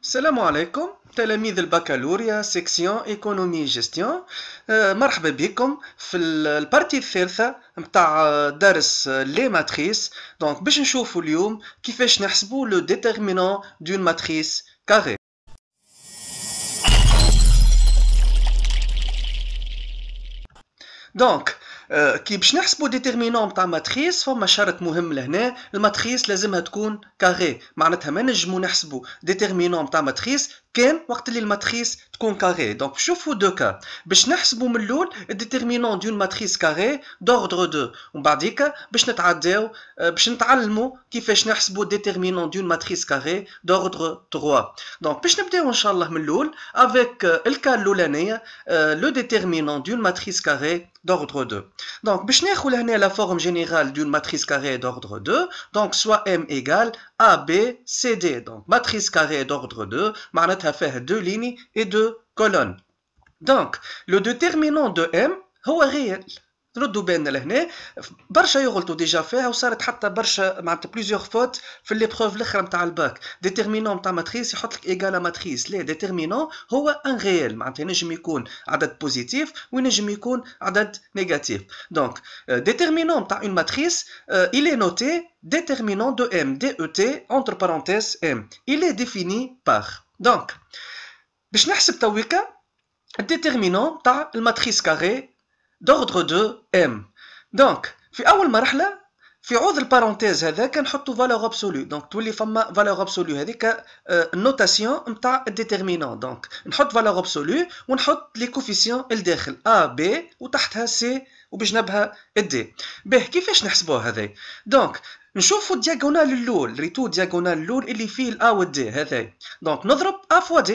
السلام عليكم تلاميذ البكالوريا سيكسيون ايكونومي جيستيون. مرحبا بكم في البارتي الثالثة متاع درس لي ماتريس. دونك باش نشوفوا اليوم كيفاش نحسبوا لو ديتيرمينون دون ماتريس كاري. دونك كي باش نحسبوا ديتيرمينون نتاع ماتريس فما شرط مهم لهنا، الماتريس لازمها تكون كاري، معناتها ما نجمو نحسبوا ديتيرمينون نتاع ماتريس كان وقت اللي الماتريس تكون كاري. دونك شوفوا دو كا باش نحسبوا من الاول الديتيرمينون دون ماتريس كاري دوردر 2، ومن بعديك باش نتعداو باش نتعلموا كيفاش نحسبوا ديتيرمينون دون ماتريس كاري دوردر 3. دونك باش نبداو ان شاء الله من الاول افيك الكا الاولانيه لو ديتيرمينون دون ماتريس كاري d'ordre 2. Donc, باش ناخذ هنا la forme générale d'une matrice carrée d'ordre 2, donc soit M égale AB CD. Donc, matrice carrée d'ordre 2 معناتها فيها 2 lignes et 2 colonnes. Donc, le déterminant de M هو réel. ردوا بالنا لهنا برشا يغلطوا ديجا فيها وصارت حتى برشا معناتها بليزيور فوت في ليبروف الاخرى نتاع الباك. ديتيرمينون نتاع ماتريس يحط لك ايغال ماتريس، لا ديتيرمينون هو ان ريال، معناتها ينجم يكون عدد بوزيتيف وينجم يكون عدد نيجاتيف. دونك ديتيرمينون نتاع اون ماتريس il est noté déterminant de M DET entre parenthèses M. Il est défini par. دونك باش نحسب تويكا الديتيرمينون نتاع الماتريس كاري d'ordre 2 M. دونك في أول مرحلة في عوض البارونتيز هذاك نحطو فالور ابسولو، دونك تولي فما فالور ابسولو هذيك النوتاسيون نتاع الديتيرمينون. دونك نحط فالور ابسولو ونحط لي كوفيسيون الداخل A B وتحتها C وبجنبها D. باهي كيفاش نحسبوها هذايا؟ دونك نشوفوا الدياغونال الاول، ريتو الدياغونال الاول اللي فيه الA والD هذايا. دونك نضرب A فوا D،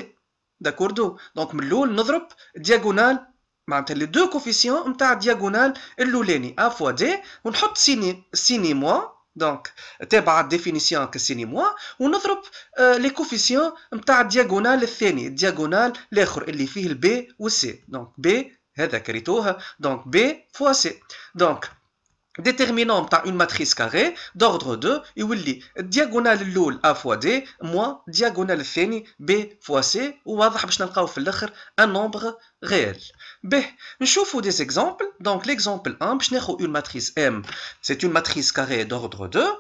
داكوردو. دونك من الاول نضرب دياغونال معناتها لي دو كوفيسيون نتاع الدياغونال الاولاني ا فوا دي ونحط سيني موان، دونك تابع الديفينيسيون كسيني موان، ونضرب لي كوفيسيون نتاع الدياغونال الثاني، الدياغونال الاخر اللي فيه البي والسي. دونك بي هذا كريتوها، دونك بي فوا سي. دونك déterminant نتاع une matrice carrée d'ordre 2 يولي الدياغونال الاول A فوا D موان الدياغونال الثاني B فوا C، وواضح باش نلقاو في الاخر ان نومبر réel. به نشوفوا des exemples. donc l'exemple 1 باش ناخذ une matrice M c'est une matrice carrée d'ordre 2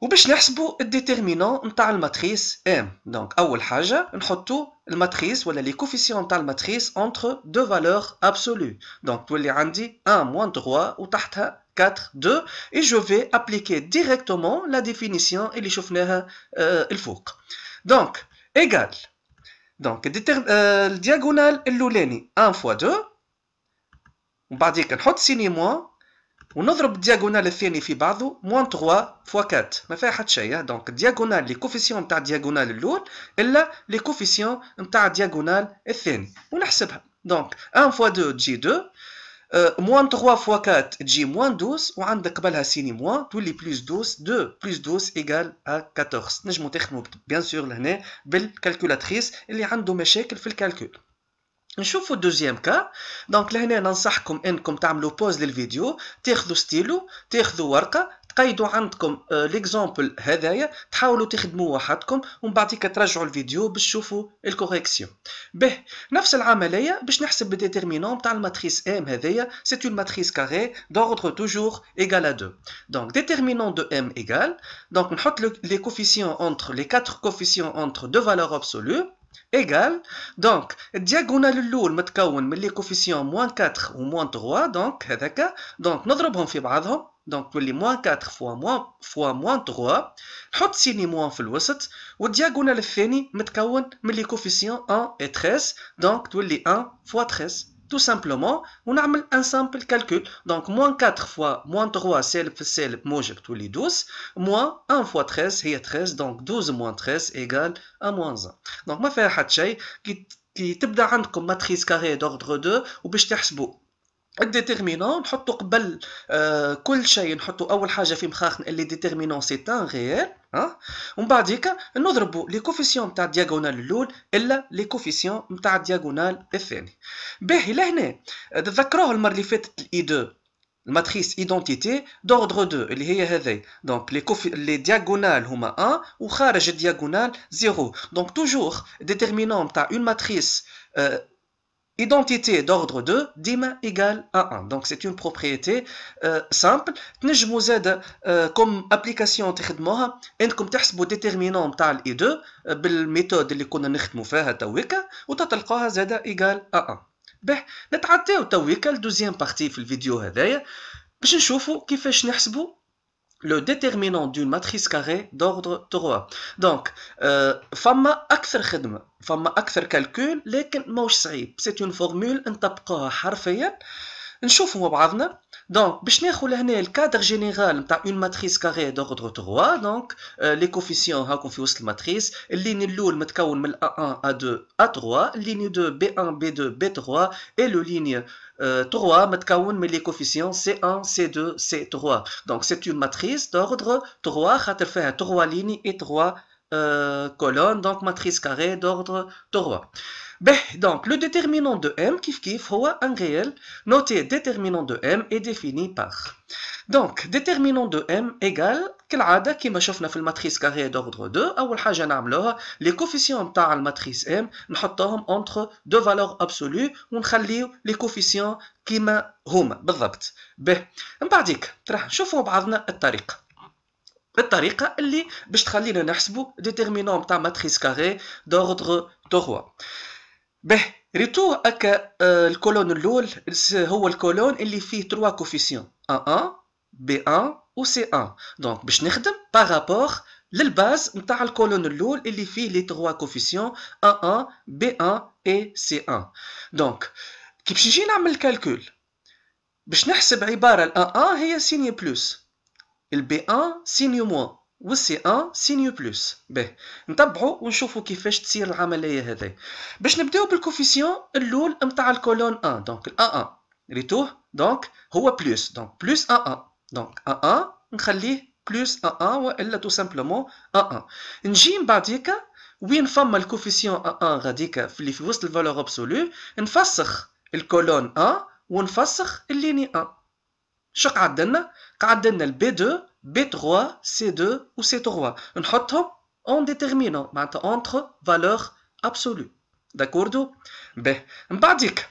وباش نحسبوا الديتيرمينون نتاع الماتريس M. دونك اول حاجه نحطوا الماتريس ولا لي كوفيسيون نتاع الماتريس entre deux valeurs absolues. دونك تولي عندي 1 moins 3 وتحتها 4 2 et je vais appliquer directement la définition اللي شفناها الفوق. دونك égal. دونك الدياغونال الاولاني 1 فوا 2 ومن بعديك نحط سيني موان ونضرب الدياغونال الثاني في بعضه موان 3 فوا 4، ما فيها حتى شيء. دونك الدياغونال لي كوفيسيون نتاع الدياغونال الاول الا لي كوفيسيون نتاع الدياغونال الثاني ونحسبها. دونك 1 فوا 2 تجي 2 موان 3 فوا 4 تجي موان 12 وعندك قبلها سيني موان تولي بلس 12. 2 بلس 12 ايغال 14. نجمو تخدمو بيان سور لهنا بالكالكولاتريس اللي عنده مشاكل في الكالكول. نشوفوا الدوزيام كا. دونك لهنا ننصحكم انكم تعملوا بوز للفيديو، تاخذوا ستيلو، تاخذوا ورقه، تقيدوا عندكم ليكزامبل هذايا، تحاولوا تخدموه وحدكم ومن بعديك ترجعوا الفيديو باش تشوفوا الكوريكسيون. به نفس العمليه باش نحسب الديتيرمينون تاع الماتريس ام هذايا، سي اون ماتريس كاري دوردر توجور ايغال ا 2. دونك ديتيرمينون دو ام ايغال، دونك نحط لي كوفيسيون انتر لي 4 كوفيسيون انتر دو فالور ابسولو égal. دونك الدياغونال الاول متكون من لي كوفيسيون موان 4 و موان 3، دونك هذاك. دونك نضربهم في بعضهم، دونك تولي موان 4 فوا موان 3، نحط سيني موان في الوسط، والدياغونال الثاني متكون من لي كوفيسيون 1 و 13، دونك تولي 1 فوا 13 tout simplement. ونعمل ان سامبل كالكول. دونك موان 4 فوا موان 3 سالب في السالب موجب تولي 12 موان 1 فوا 13 هي 13، دونك 12 موان 13 ايغال ا موان 1. دونك ما فيها حتى شيء. كي تبدا عندكم ماتريس كاري دوردر 2 وباش تحسبوا الديتيرمينون نحطوا قبل كل شيء نحطوا اول حاجه في مخاخنا اللي ديتيرمينون سي ان ريال، ومن بعديك نضربوا لي كوفيسيون نتاع الدياغونال الاول الا لي كوفيسيون نتاع الدياغونال الثاني. باهي لهنا تذكروه المره اللي فاتت الاي 2 الماتريس ايدونتيتي دوردر 2 اللي هي هذي. دونك لي دياغونال هما 1 وخارج الدياغونال 0. دونك توجور ديتيرمينون تاع اون ماتريس identité d'ordre 2 ديما égale à 1. Donc c'est une propriété simple. تنجموا زاده comme application تخدموها انكم تحسبوا déterminant تاع الاي 2 بالميثود اللي كنا نخدموا فيها تويكا وتتلقاها زاده égale à 1. به نتعداو تويكا الدوزيام بارتي في الفيديو هذايا باش نشوفوا كيفاش نحسبوا le déterminant d'une matrice carrée d'ordre 3. Donc, فما أكثر خدمة، فما أكثر كالكول، لكن موش صعيب. C'est une formule نطبقوها حرفيا نشوفوا مع بعضنا. دونك باش ناخذ لهنا الكادر جينيرال نتاع اون ماتريس كاري دوردر 3. دونك لي كوفيسيون هاكم في وسط الماتريس. اللين الاول متكون من A1 A2 A3، اللين 2 B1 B2 B3، et le ligne 3 متكون من لي كوفيسيون C1 C2 C3. دونك c'est une matrice d'ordre 3 خاطر فيها 3 lignes et 3 colonnes. donc matrice carrée d'ordre 3. Donc, le déterminant de M, kif هو un réel. Notez, déterminant de M est défini par. Donc, déterminant de M égale, كالعادة كما شفنا في الماتريس carrée d'ordre 2. أول حاجة نعملوها les coefficients نتاع الماتريس M نحطوهم entre deux valeurs absolues ونخليو les coefficients كما هما بالضبط. من بعديك راح نشوفوا بعضنا الطريقة اللي باش تخلينا نحسبوا déterminant نتاع ماتريس carrée d'ordre 3. ريتو هكا الكولون الاول هو الكولون اللي فيه 3 كوفيسيون A1 B1 و C1. دونك باش نخدم بارابور للباز نتاع الكولون الاول اللي فيه لي 3 كوفيسيون A1 B1 et C1. دونك كي باش نجي نعمل الكالكول باش نحسب عباره ال A1 هي سيني بلس، ال B1 سيني موان والسي 1 سينيو بلس. نتبعوا ونشوفوا كيفاش تصير العمليه هذه. باش نبداو بالكوفيسيون الاول نتاع الكولون 1. دونك ال A1 ريتوه دونك هو بلس، دونك بلس A1. دونك A1 نخليه بلس A1 والا تو سامبلومون A1. نجي من بعديك وين فما الكوفيسيون A1 غاديك اللي في وسط الفالور ابسولو نفسخ الكولون 1 ونفسخ الليني 1. شو قعدنا؟ قعدنا البي 2 B3 C2 و C3 نحطهم en déterminant معناتها entre valeur absolue. داكوردو؟ من بعديك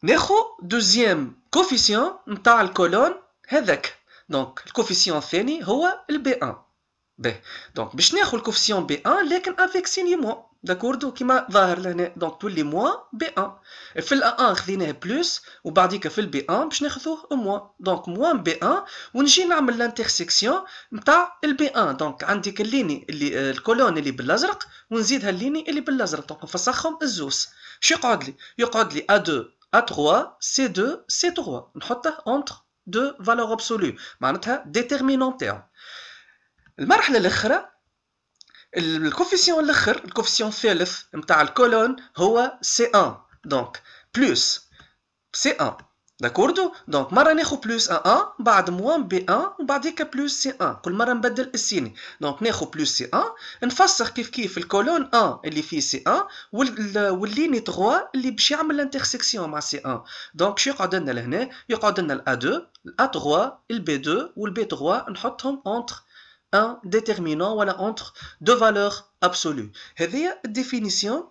ناخو دوزيام كوفيسيون نتاع الكولون هذاك. دونك الكوفيسيون الثاني هو البي 1. دونك باش ناخو الكوفيسيون بي 1 لكن افيك سيني موان. داكوردو كيما ظاهر لهنا. دونك تولي موان بي 1. في ال A1 خذيناه بلس وبعديك في البي 1 باش ناخذوه موان. دونك موان بي 1 ونجي نعمل لانترسيكسيون نتاع البي 1. دونك عندك الليني اللي الكولون اللي بالازرق ونزيدها الليني اللي بالازرق. دونك نفسخهم الزوز. شو يقعد لي؟ يقعد لي A2 A3 C2 C3 نحطه entre deux valeurs absolues معناتها ديتيرمينون تاعو. المرحله الاخرى الكوفيسيون الاخر الكوفيسيون الثالث نتاع الكولون هو C1. دونك بلس C1. داكوردو؟ دونك مره ناخذ بلس A1 بعد موان B1 وبعديك بلس C1. كل مره نبدل السيني. دونك ناخذ بلس C1 نفسخ كيف الكولون 1 اللي فيه C1 والليني 3 اللي باش يعمل الانترسيكسيون مع C1. دونك شو يقعد لنا لهنا؟ يقعد لنا A2 A3 B2 والB3 نحطهم entre un déterminant ولا entre deux valeurs absolues. هذه الديفينيسيون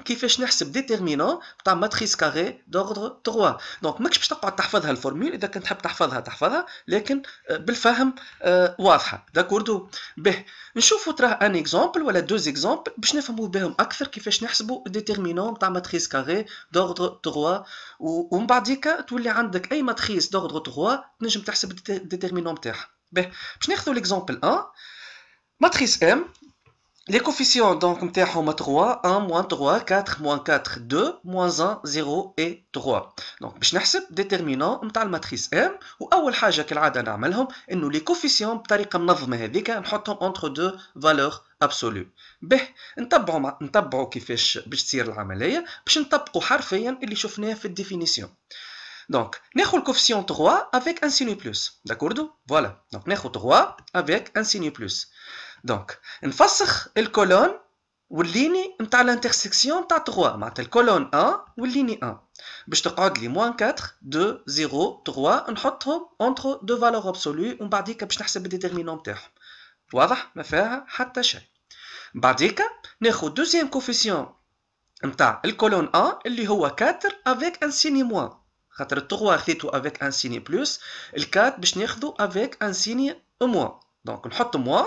كيفاش نحسب ديتيرمينون تاع ماتريس كاري دوردر 3. دونك ماكش باش تقعد تحفظها الفورمول، اذا كنت تحب تحفظها لكن بالفهم واضحه. داكوردو؟ نشوفوا تراه ان اكزامبل ولا دوز اكزامبل باش نفهموا بهم اكثر كيفاش نحسبوا ديتيرمينون تاع ماتريس كاري دوردر 3 ومن بعديك تولي عندك اي ماتريس دوردر 3 تنجم تحسب الديتيرمينون تاعها. باش ناخذوا ليكزامبل 1 ماتريس ام. Les coefficients donc نتاعهم 3 1 moins 3 4 moins 4 2 moins 1 0 et 3. donc باش نحسب déterminant نتاع الماتريس M واول حاجه كالعاده نعملهم انه لي كوفيسيون بطريقه منظمه هذيك نحطهم entre deux valeurs absolues. نتبعوا كيفاش باش تصير العمليه باش نطبقوا حرفيا اللي شفناه في الديفينيسيون. Donc, ناخذ الكوفيسيون 3 avec un signe plus. D'accord? Voilà. Donc, ناخذ 3 avec un signe plus. دونك نفسخ الكولون والليني نتاع الانترسيكسيون نتاع 3 معناتها الكولون 1 والليني 1 باش تقعد لي موان 4 2 0 3 نحطهم اونتر دو فالور ابسولو ومن بعديك باش نحسب الديترمينون نتاعهم. واضح؟ ما فيها حتى شيء. بعديك ناخذ دوزيام كوفيسيون نتاع الكولون 1 اللي هو 4 افيك ان سيني موان، خاطر 3 خذيتو افيك ان سيني بلس، ال4 باش ناخذو افيك ان سيني موان، دونك نحط موان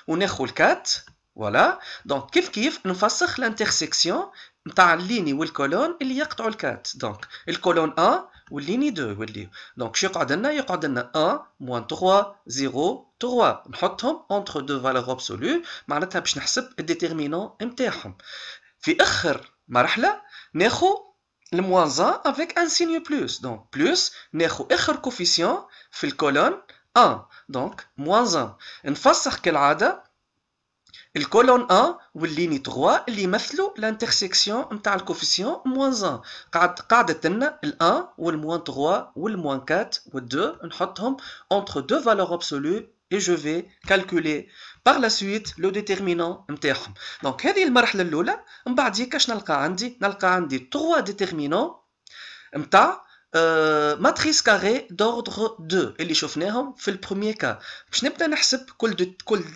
وناخذ ال4. فوالا دونك كيف نفسخ الانترسيكسيون نتاع الليني والكولون اللي يقطعوا الكات. دونك الكولون 1 والليني 2 يوليو، دونك شو يقعد لنا 1 موان 3 0 3 نحطهم اونتر دو فالور ابسولو، معناتها باش نحسب الديترمينون نتاعهم. في اخر مرحله ناخذ الموان 1 افيك ان سيني بلس، دونك بلس ناخذ اخر كوفيسيون في الكولون 1، دونك موان 1. نفسخ كالعاده الكولون 1 والليني 3 اللي يمثلوا الانترسيكسيون نتاع الكوفيسيون موان 1. قعدت لنا ال1 والموان 3 والموان 4 وال2 نحطهم entre deux valeurs absolues et je vais calculer par la suite le déterminant نتاعهم. دونك هذه المرحله الاولى. من بعديك اش نلقى عندي؟ نلقى عندي 3 ديترمينون نتاع ماتريس كاري دوردر 2 اللي شفناهم في البروميير كا، باش نبدا نحسب كل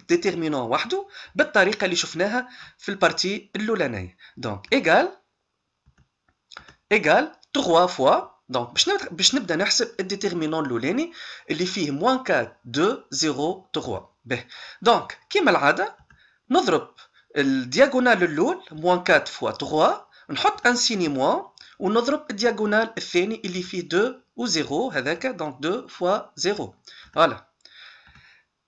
ديترمينون وحده بالطريقه اللي شفناها في البارتي الاولانيه. دونك ايغال 3 فوا، دونك باش نبدا نحسب الديترمينون الاولاني اللي فيه موان 4 2 0 3. باهي دونك كيما العاده نضرب الدياغونال الاول موان 4 فوا 3، نحط ان سيني موان ونضرب الدياغونال الثاني اللي فيه 2 و 0 هذاك، دونك 2 فوا 0. فوالا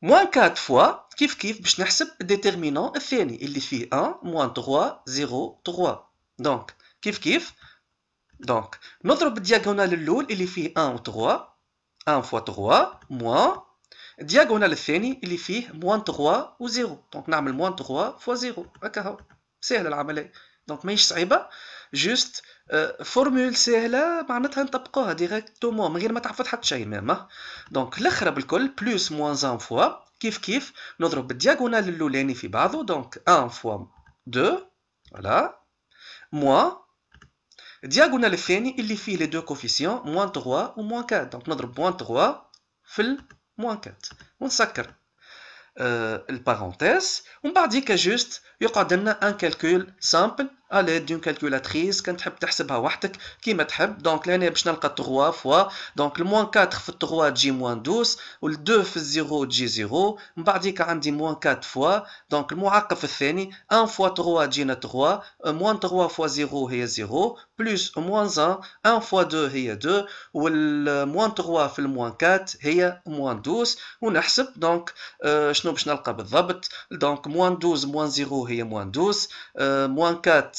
موان 4 فوا كيف باش نحسب الديترمينون الثاني اللي فيه 1 موان 3 0 3. دونك كيف دونك نضرب الدياغونال الاول اللي فيه 1 و 3، 1 فوا 3 موان الدياغونال الثاني اللي فيه موان 3 و 0، دونك نعمل موان 3 فوا 0 هكا هو. سهله العمليه، دونك ماهيش صعيبه، جوست فورمول سهله معناتها نطبقوها ديريكتومون من غير ما تحفظ حتى شيء ميم. دونك الاخر بالكل بلس موان 1 فوا كيف نضرب الدياغونال الاولاني في بعضه، دونك 1 فوا 2 فوالا موان الدياغونال الثاني اللي فيه لي دو كوفيسيون موان 3 و موان 4، دونك نضرب موان 3 في الموان 4 ونسكر البارونتيز ومن بعديك جوست يقعد لنا ان كالكول سامبل à l'aide d'une calculatrice كان تحب تحسبها وحدك كيما تحب. دونك لهنا باش نلقى 3 فوا، دونك الموان 4 في 3 تجي موان 12 وال2 في 0 تجي 0، من بعديك عندي موان 4 فوا، دونك المعقف الثاني 1 فوا 3 تجينا 3، موان 3 فوا 0 هي 0 بلس موان 1 فوا 2 هي 2 والموان 3 في الموان 4 هي موان 12 ونحسب. دونك شنو باش نلقى بالضبط؟ دونك موان 12 موان 0 هي موان 12 موان 4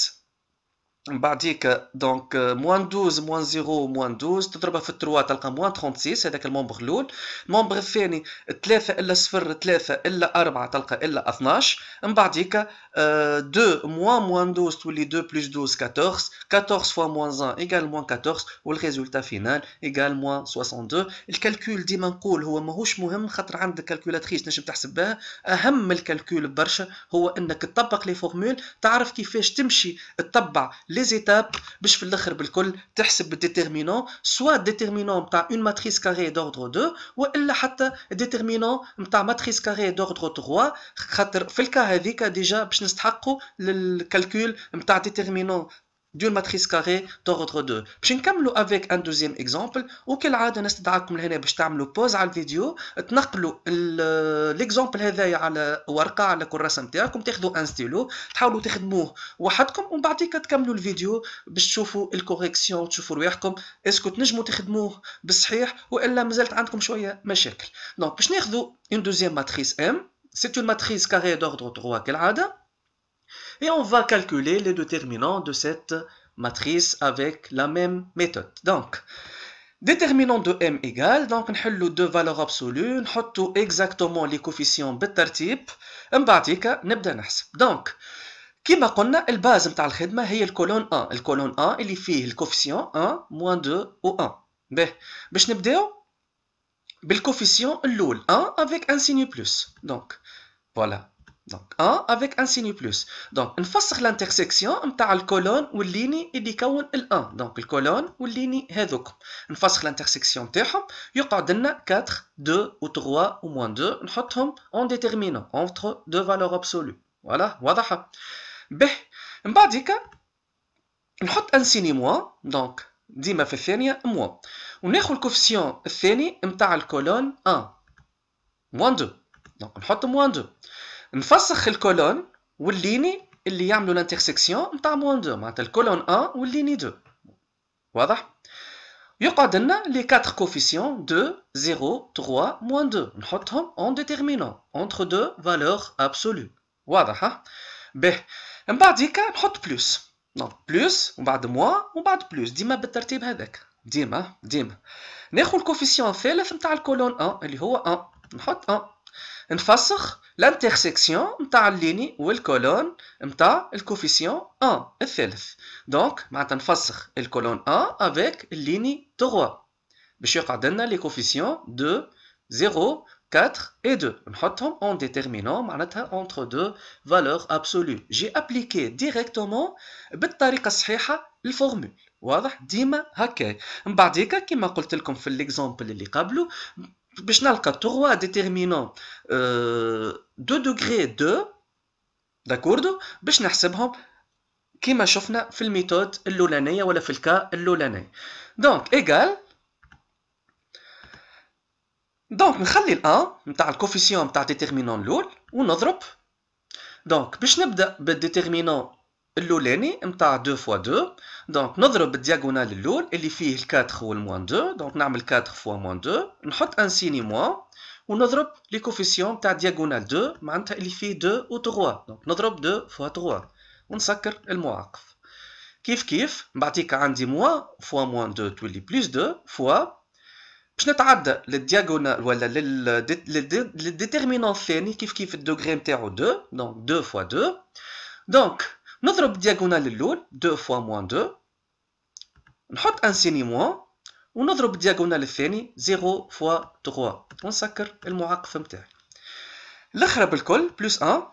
من بعديك دونك موان 12 موان 0 موان 12 تضربها في 3 تلقى موان 36 هذاك المومبر الاول. المومبر الثاني 3 الا 0 3 الا 4 تلقى الا 12. من بعديك 2 موان 12 تولي 2 بلس 12 14 14 فوا موان 1 ايكال موان 14 والريزولتا فينال ايكال موان 62. الكالكول ديما نقول هو ماهوش مهم خاطر عندك كالكولاتريس نجم تحسب بها، اهم من الكالكول برشا هو انك تطبق لي فورمول، تعرف كيفاش تمشي تطبع لي زيتاب باش في الاخر بالكل تحسب الديترمينون، سوا الديترمينون نتاع اون ماتريس كاري دوردر 2 والا حتى الديترمينون نتاع ماتريس كاري دوردر 3، خاطر في الكا هذيك ديجا باش نستحقوا للكالكول نتاع ديترمينون d'une matrice carrée d'ordre 2. باش نكملوا avec un deuxième exemple وكالعاده نستدعاكم لهنا باش تعملوا بوز على الفيديو تنقلوا الاكزامبل هذايا على ورقه على كراسه نتاعكم، تاخذوا ان ستيلو تحاولوا تخدموه وحدكم ومن بعديك تكملوا الفيديو باش تشوفوا الكوريكسيون تشوفوا رواحكم اسكو تنجموا تخدموه بالصحيح والا مازالت عندكم شويه مشاكل. دونك باش ناخذوا une deuxième matrice M، c'est une matrice carrée d'ordre 3 كالعاده. Et on va calculer les déterminants de cette matrice avec la même méthode. Donc, déterminant de M égale, donc نحلو deux valeurs absolues, نحطو exactement les coefficients بالترتيب، من بعديك نبدا نحسب. donc كيما قلنا الباز نتاع الخدمه هي الكولون 1، الكولون 1 اللي فيه الكوفيسيون 1 موان 2 و 1. باهي باش نبداو بالكوفيسيون الاول 1 avec un signe plus. donc voilà دونك 1 افيك ان سيني بلس. دونك نفسخ لانترسيكسيون نتاع الكولون والليني اللي يكون ال1. دونك الكولون والليني هذوكم نفسخ لانترسيكسيون نتاعهم، يقعد لنا 4 2 و 3 و موان 2 نحطهم اون ديتيرمينون اونتر دو فالور ابسولو. فوالا واضحه. به من بعديك نحط ان سيني موان، دونك ديما في الثانيه موان، وناخذ الكوفيسيون الثاني نتاع الكولون 1 موان 2. دونك نحط موان 2، نفسخ الكولون والليني اللي يعملوا الانترسيكسيون نتاع موان 2، معناتها الكولون 1 والليني 2. واضح؟ يقعد لنا لي 4 كوفيسيون 2 0 3 موان 2 نحطهم اون ديتيرمينون اونتر دو فالور ابسولو. واضح ها؟ به من بعد هيك نحط بلس، دونك بلس ومن بعد موان ومن بعد بلس، ديما بالترتيب هذاك، ديما ناخذ الكوفيسيون الثالث نتاع الكولون 1 اللي هو 1، نحط 1، نفسخ لانترسيكسيون نتاع الليني والكولون نتاع الكوفيسيون 1 الثالث. دونك معناتها نفسخ الكولون 1 افيك الليني 3 باش يقعد لنا لي كوفيسيون 2 0 4 et 2 نحطهم اون ديتيرمينون معناتها اونتر دو فالور ابسولو. جي ابليكي ديريكتومون بالطريقه الصحيحه الفورمول. واضح؟ ديما هكا. من بعد هيك كيما قلت لكم في ليكزامبل اللي قبله باش نلقى 3 ديتيرمينون 2 دوغري 2 داكوردو باش نحسبهم كيما شفنا في الميثود الاولانيه ولا في الكا الاولاني. دونك ايغال، دونك نخلي الان نتاع الكوفيسيون نتاع ديتيرمينون الاول ونضرب. دونك باش نبدا بالديتيرمينون الاولاني نتاع 2 فوا 2، دونك نضرب الدياغونال الاول اللي فيه ال 4 والموان 2، دونك نعمل 4 فوا موان 2، نحط ان سيني موان ونضرب لي كوفيسيون نتاع دياغونال 2 معناتها اللي فيه 2 و 3، دونك نضرب 2 فوا 3 ونسكر المعاقف. كيف من بعديك عندي موان فوا موان 2 تولي بلس 2 فوا، باش نتعدى للدياغونال ولا للديتيرمينون الثاني كيف الدوغري نتاعو 2، دونك 2 فوا 2، دونك نضرب الدياغونال الاول 2 فوا موان 2، نحط ان سيني موان ونضرب الدياغونال الثاني 0 فوا 3 ونسكر المعاقف نتاعي. الاخرى بالكل بلس 1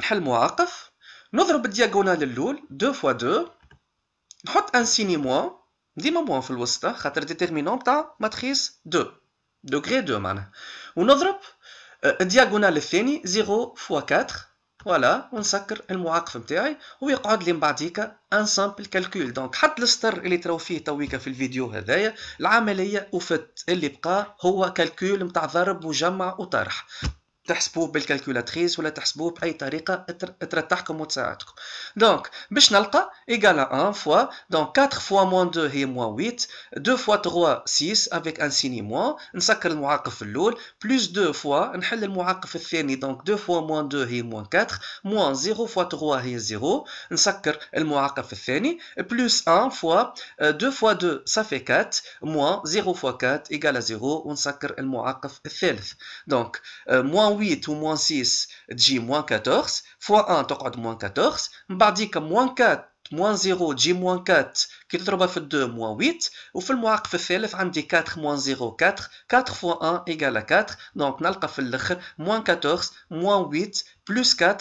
نحل معاقف، نضرب الدياغونال الاول 2 فوا 2، نحط ان سيني موان ديما موان في الوسط خاطر ديتيرمينون تاع ماتريس 2 دوغري 2 معناها، ونضرب الدياغونال الثاني 0 فوا 4 فوالا ونسكر المعاقف نتاعي ويقعد لي من بعديك ان سامبل كالكول. دونك حتى السطر اللي تراو فيه تويكا في الفيديو هذايا العمليه وفت اللي بقى هو كالكول نتاع ضرب وجمع وطرح، تحسبوه بالكالكولاتريس ولا تحسبوه باي طريقه ترتاحكم وتساعدكم. دونك باش نلقى ايغال 1 فوا، دونك 4 فوا موان 2 هي موان 8، 2 فوا 3 6 افيك ان سيني موان، نسكر المعاقف الاول، بلس 2 فوا نحل المعاقف الثاني، دونك 2 فوا موان 2 هي موان 4، موان 0 فوا 3 هي 0، نسكر المعاقف الثاني، بلس 1 فوا 2 فوا 2 صافي 4، موان 0 فوا 4 ايغال 0 ونسكر المعاقف الثالث. دونك موان 8 و موان 6 تجي موان 14 فوا 1 تقعد موان 14، من بعديك موان 4 موان 0 تجي موان 4 كي تضربها في 2 موان 8، وفي المعاقف الثالث عندي 4 موان 0 4، 4 فوا 1 ايغال 4، دونك نلقى في الاخر موان 14 موان 8 بلس 4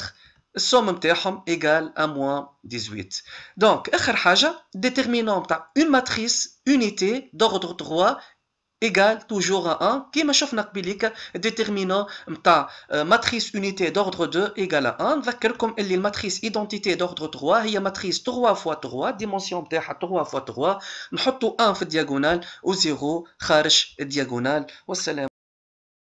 السوم نتاعهم ايغال ا موان 18. دونك اخر حاجه ديتيرمينون تاع اون ماتريس اونيتي دوردر 3 égale toujours à 1 كيما شفنا قبيليك ديتيرمينون نتاع ماتريس اونيتي دوردر 2 égale à 1. نذكركم اللي الماتريس ايدونتيتي دوردر 3 هي ماتريس 3 فوا 3 ديمونسيون نتاعها 3 فوا 3، نحطوا 1 في الدياغونال و 0 خارج الدياغونال. والسلام.